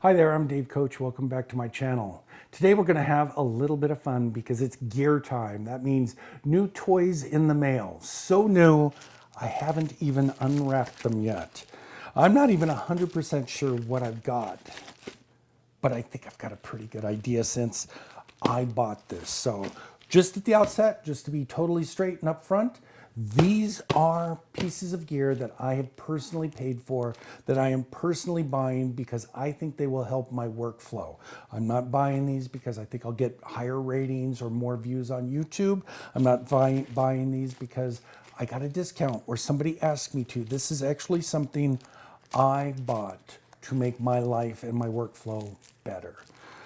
Hi there, I'm Dave Koch. Welcome back to my channel. Today we're going to have a little bit of fun because it's gear time. That means new toys in the mail. So new, I haven't even unwrapped them yet. I'm not even 100% sure what I've got, but I think I've got a pretty good idea since I bought this. So just at the outset, just to be totally straight and upfront, these are pieces of gear that I have personally paid for, that I am personally buying because I think they will help my workflow. I'm not buying these because I think I'll get higher ratings or more views on YouTube. I'm not buying these because I got a discount or somebody asked me to. This is actually something I bought to make my life and my workflow better.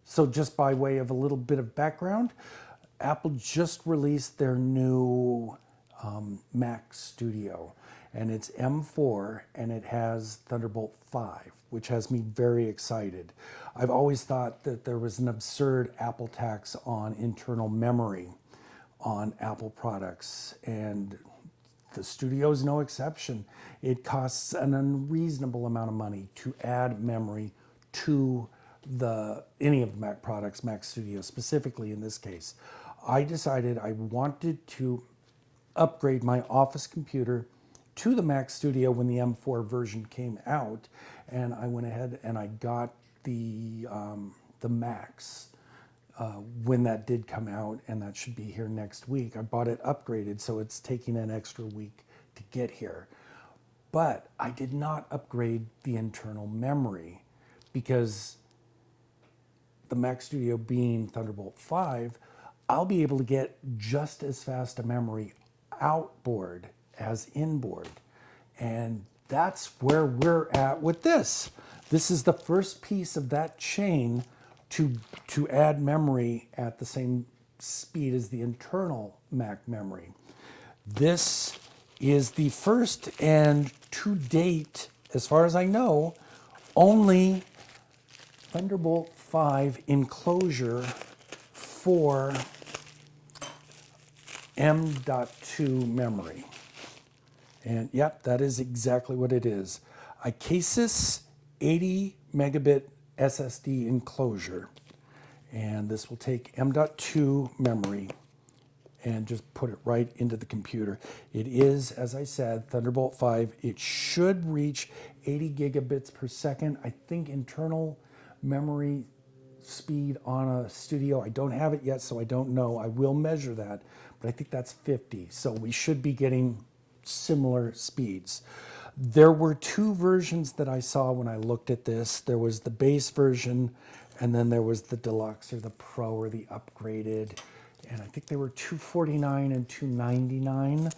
So just by way of a little bit of background, Apple just released their new Mac Studio, and it's M4 and it has Thunderbolt 5, which has me very excited. I've always thought that there was an absurd Apple tax on internal memory on Apple products, and the Studio is no exception. It costs an unreasonable amount of money to add memory to any of the Mac products, Mac Studio specifically in this case. I decided I wanted to upgrade my office computer to the Mac Studio when the M4 version came out, and I went ahead and I got the Macs when that did come out, and that should be here next week. I bought it upgraded, so it's taking an extra week to get here. But I did not upgrade the internal memory because the Mac Studio being Thunderbolt 5, I'll be able to get just as fast a memory outboard as inboard. And that's where we're at with this. This is the first piece of that chain to add memory at the same speed as the internal Mac memory. This is the first and to date, as far as I know, only Thunderbolt 5 enclosure for M.2 memory. And yep, that is exactly what it is. Acasis 80 megabit SSD enclosure. And this will take M.2 memory and just put it right into the computer. It is, as I said, Thunderbolt 5. It should reach 80 gigabits per second. I think internal memory speed on a Studio, I don't have it yet, so I don't know. I will measure that, but I think that's 50. So we should be getting similar speeds. There were two versions that I saw when I looked at this. There was the base version, and then there was the deluxe or the pro or the upgraded. And I think they were $249 and $299.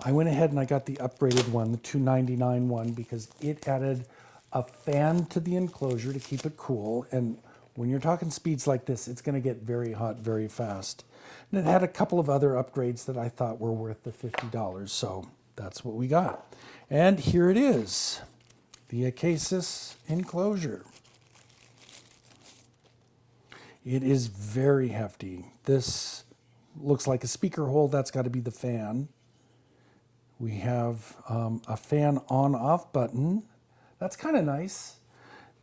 I went ahead and I got the upgraded one, the $299 one, because it added a fan to the enclosure to keep it cool. And when you're talking speeds like this, it's going to get very hot very fast. And it had a couple of other upgrades that I thought were worth the $50. So that's what we got. And here it is, the Acasis enclosure. It is very hefty. This looks like a speaker hole. That's got to be the fan. We have a fan on-off button. That's kind of nice.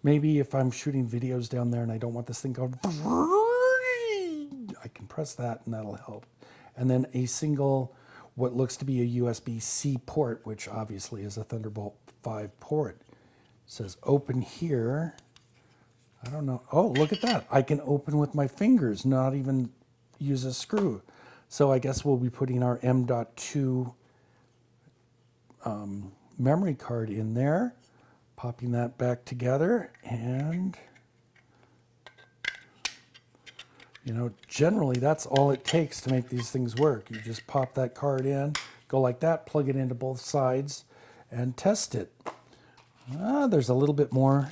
Maybe if I'm shooting videos down there and I don't want this thing going, I can press that and that'll help. And then a single, what looks to be a USB-C port, which obviously is a Thunderbolt 5 port. It says open here. I don't know. Oh, look at that. I can open with my fingers, not even use a screw. So I guess we'll be putting our M.2 memory card in there, popping that back together, and you know, generally that's all it takes to make these things work. You just pop that card in, go like that, plug it into both sides, and test it. There's a little bit more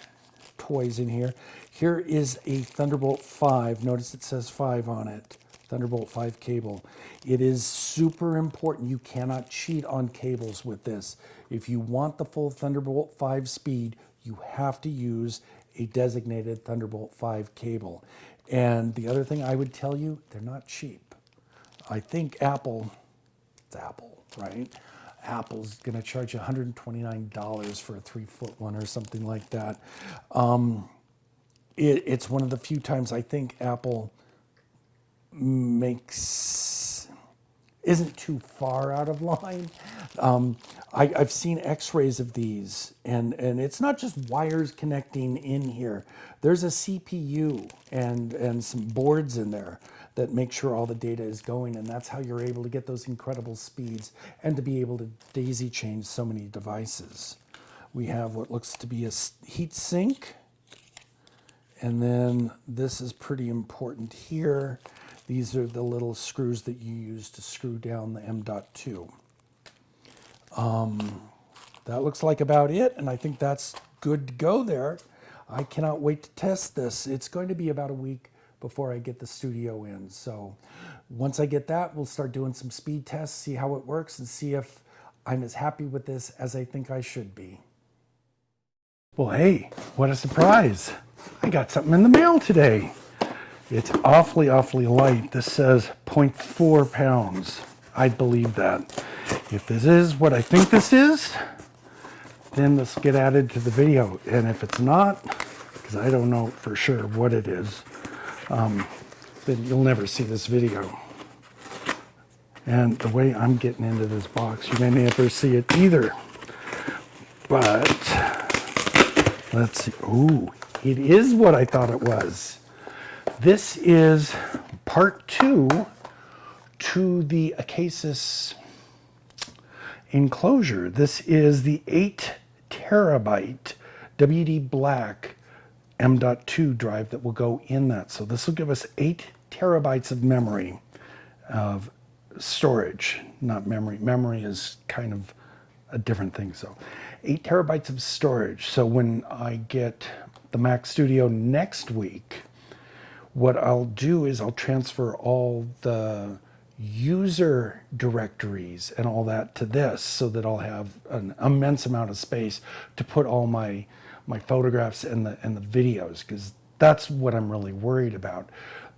toys in here. Here is a Thunderbolt 5. Notice it says 5 on it. Thunderbolt 5 cable. It is super important. You cannot cheat on cables with this. If you want the full Thunderbolt 5 speed, you have to use a designated Thunderbolt 5 cable. And the other thing I would tell you, they're not cheap. I think Apple, it's Apple, right? Apple's going to charge you $129 for a 3-foot one or something like that. It's one of the few times I think Apple isn't too far out of line. I've seen x-rays of these, and it's not just wires connecting in here. There's a CPU and some boards in there that make sure all the data is going, and that's how you're able to get those incredible speeds and to be able to daisy chain so many devices. We have what looks to be a heat sink, and then this is pretty important here. These are the little screws that you use to screw down the M.2. That looks like about it, and I think that's good to go there. I cannot wait to test this. It's going to be about a week before I get the studio in. So once I get that, we'll start doing some speed tests, see how it works, and see if I'm as happy with this as I think I should be. Well, hey, what a surprise. I got something in the mail today. It's awfully, awfully light. This says 0.4 pounds. I believe that. If this is what I think this is, then this will get added to the video. And if it's not, because I don't know for sure what it is, then you'll never see this video. And the way I'm getting into this box, you may never see it either. But let's see. Ooh, it is what I thought it was. This is part 2 to the Acasis Enclosure. This is the 8 terabyte WD Black M.2 drive that will go in that. So this will give us 8 terabytes of memory, of storage, not memory. Memory is kind of a different thing. So 8 terabytes of storage. So when I get the Mac Studio next week, what I'll do is I'll transfer all the user directories and all that to this, so that I'll have an immense amount of space to put all my photographs and the videos, because that's what I'm really worried about.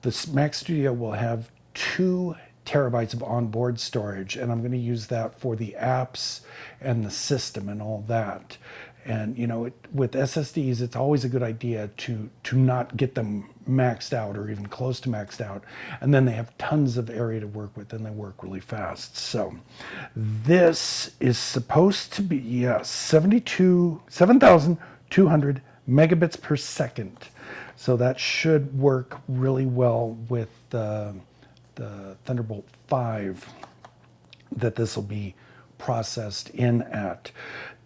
The Mac Studio will have 2 terabytes of onboard storage, and I'm going to use that for the apps and the system and all that. And you know, with SSDs, it's always a good idea to not get them maxed out or even close to maxed out, and then they have tons of area to work with, and they work really fast. So this is supposed to be 7,200 megabits per second. So that should work really well with the Thunderbolt 5 that this will be processed in at.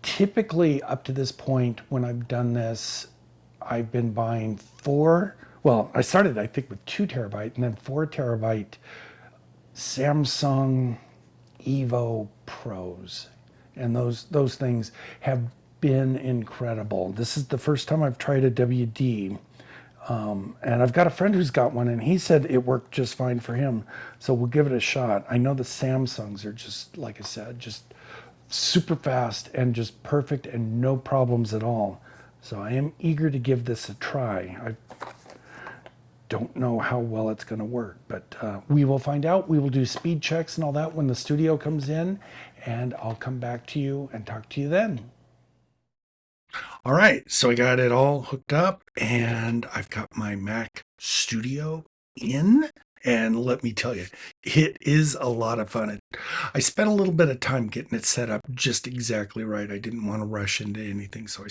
Typically, up to this point, when I've done this, I've been buying I started, I think, with 2 terabyte and then 4 terabyte Samsung Evo Pros. And those things have been incredible. This is the first time I've tried a WD. And I've got a friend who's got one, and he said it worked just fine for him. So we'll give it a shot. I know the Samsungs are just, like I said, just super fast and just perfect and no problems at all. So I am eager to give this a try. I don't know how well it's going to work, but we will find out. We will do speed checks and all that when the studio comes in, and I'll come back to you and talk to you then. All right, so I got it all hooked up, and I've got my Mac Studio in. And let me tell you, it is a lot of fun. I spent a little bit of time getting it set up just exactly right. I didn't want to rush into anything, so I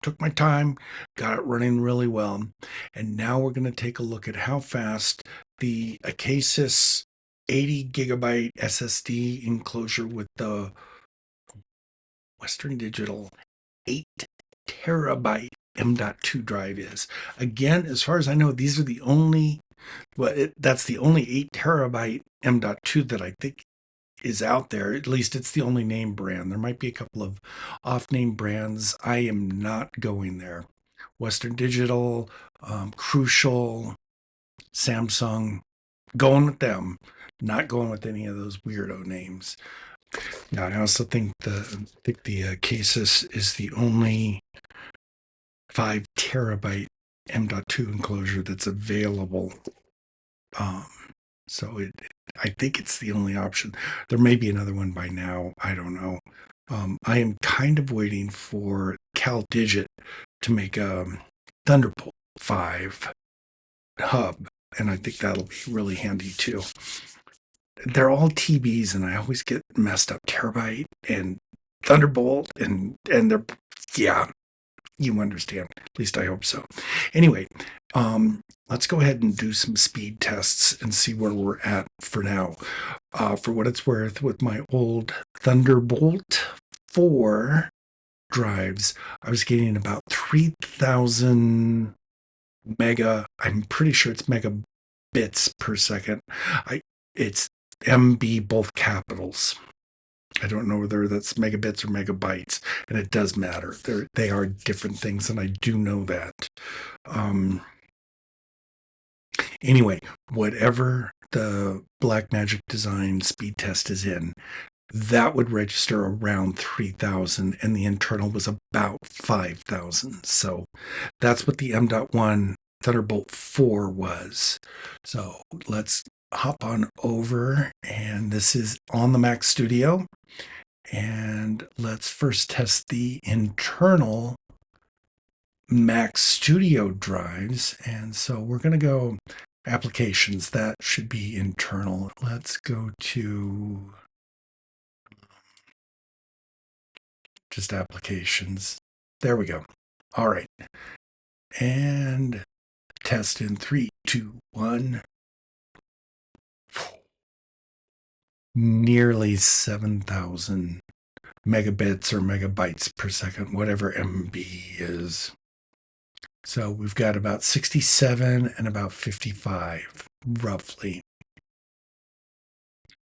took my time, got it running really well. And now we're going to take a look at how fast the Acasis 80 gigabyte SSD enclosure with the Western Digital 8 terabyte M.2 drive is. Again, as far as I know, these are the only that's the only 8 terabyte M.2 that I think is out there. At least it's the only name brand. There might be a couple of off-name brands. I am not going there. Western Digital, Crucial, Samsung, going with them. Not going with any of those weirdo names. Now, I also think the Acasis is the only 5 terabyte M.2 enclosure that's available. So I think it's the only option. There may be another one by now. I don't know. I am kind of waiting for CalDigit to make a Thunderbolt 5 hub, and I think that'll be really handy too. They're all TBs, and I always get messed up. Terabyte and Thunderbolt, and they're, yeah, you understand. At least I hope so. Anyway, let's go ahead and do some speed tests and see where we're at for now. For what it's worth, with my old Thunderbolt 4 drives, I was getting about 3,000 mega. I'm pretty sure it's megabits per second. It's MB, both capitals. I don't know whether that's megabits or megabytes, and it does matter. They are different things, and I do know that. Anyway, whatever the Blackmagic Design speed test is in, that would register around 3,000, and the internal was about 5,000. So that's what the M.1 Thunderbolt 4 was. So let's hop on over, and this is on the Mac Studio. And let's first test the internal Mac Studio drives. And so we're going to go applications. That should be internal. Let's go to just applications. There we go. All right. And test in 3, 2, 1. Nearly 7,000 megabits or megabytes per second, whatever MB is. So we've got about 67 and about 55, roughly.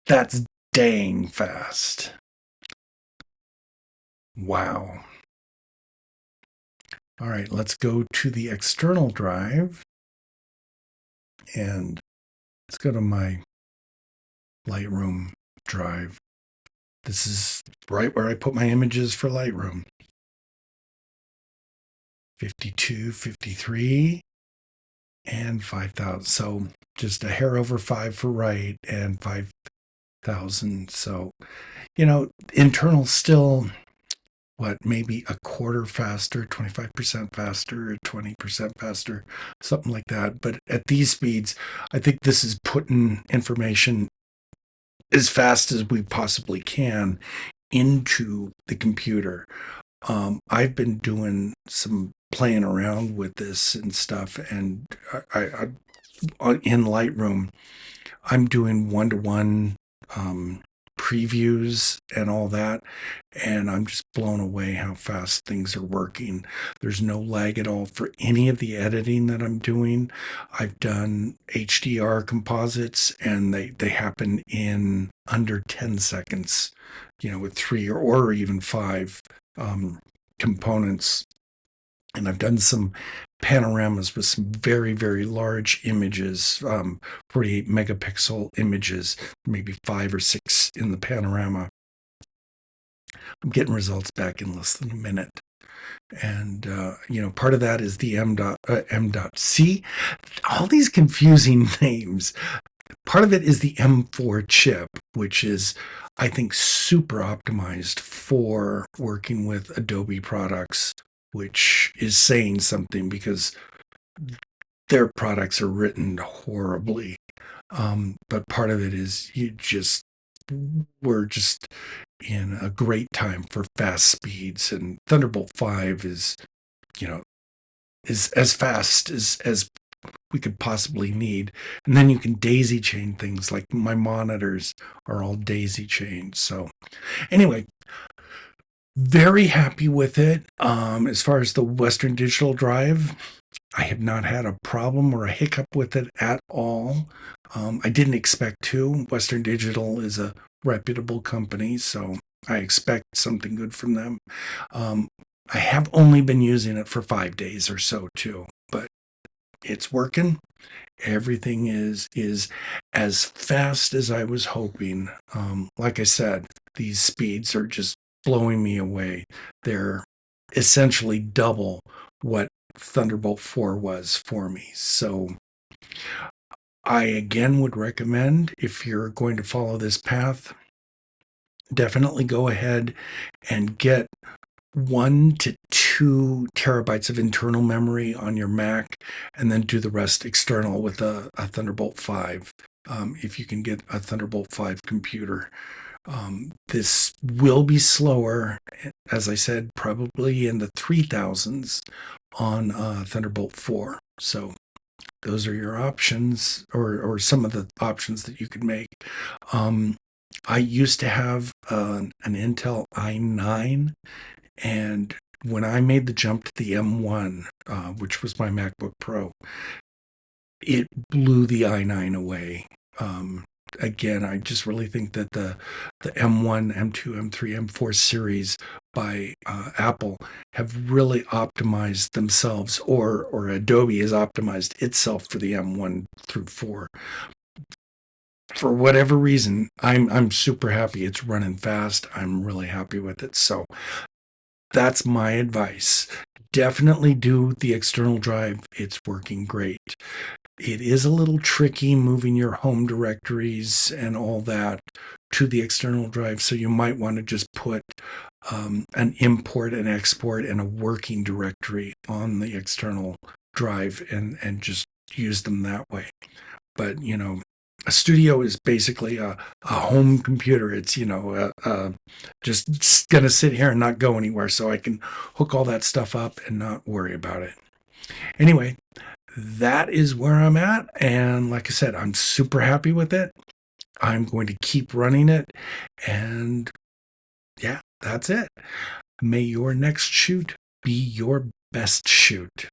That's dang fast. Wow. All right, let's go to the external drive. And let's go to my Lightroom drive. This is right where I put my images for Lightroom. 52, 53, and 5,000. So just a hair over 5 for right and 5,000. So, internal still, maybe a quarter faster, 25% faster, 20% faster, something like that. But at these speeds, I think this is putting information as fast as we possibly can into the computer. I've been doing some playing around with this and stuff, and I in Lightroom, I'm doing one-to-one previews and all that, and I'm just blown away how fast things are working. There's no lag at all for any of the editing that I'm doing. I've done HDR composites, and they happen in under 10 seconds, with 3 or even 5 components. And I've done some panoramas with some very, very large images, 48 megapixel images, maybe 5 or 6 in the panorama. I'm getting results back in less than a minute. And, part of that is the M.C. All these confusing names. Part of it is the M4 chip, which is, I think, super optimized for working with Adobe products, which is saying something because their products are written horribly. But part of it is we're just in a great time for fast speeds, and Thunderbolt 5 is as fast as we could possibly need. And then you can daisy chain things, like my monitors are all daisy chained. So anyway, very happy with it. As far as the Western Digital drive, I have not had a problem or a hiccup with it at all. I didn't expect to. Western Digital is a reputable company, so I expect something good from them. I have only been using it for 5 days or so too, but it's working. Everything is as fast as I was hoping. Like I said, these speeds are just blowing me away. They're essentially double what Thunderbolt 4 was for me. So I again would recommend, if you're going to follow this path, definitely go ahead and get 1 to 2 terabytes of internal memory on your Mac, and then do the rest external with a Thunderbolt 5. If you can get a Thunderbolt 5 computer, this will be slower, as I said, probably in the 3000s on Thunderbolt 4. So those are your options, or some of the options that you could make. I used to have an Intel i9, and when I made the jump to the M1, which was my MacBook Pro, it blew the i9 away. Again, I just really think that the M1, M2, M3, M4 series by Apple have really optimized themselves, or Adobe has optimized itself for the M1 through 4. For whatever reason, I'm super happy. It's running fast. I'm really happy with it. So that's my advice. Definitely do the external drive. It's working great. It is a little tricky moving your home directories and all that to the external drive. So you might want to just put an import and export and a working directory on the external drive, and just use them that way. But, a studio is basically a home computer. It's, just going to sit here and not go anywhere. So I can hook all that stuff up and not worry about it. Anyway, that is where I'm at. And like I said, I'm super happy with it. I'm going to keep running it. And yeah, that's it. May your next shoot be your best shoot.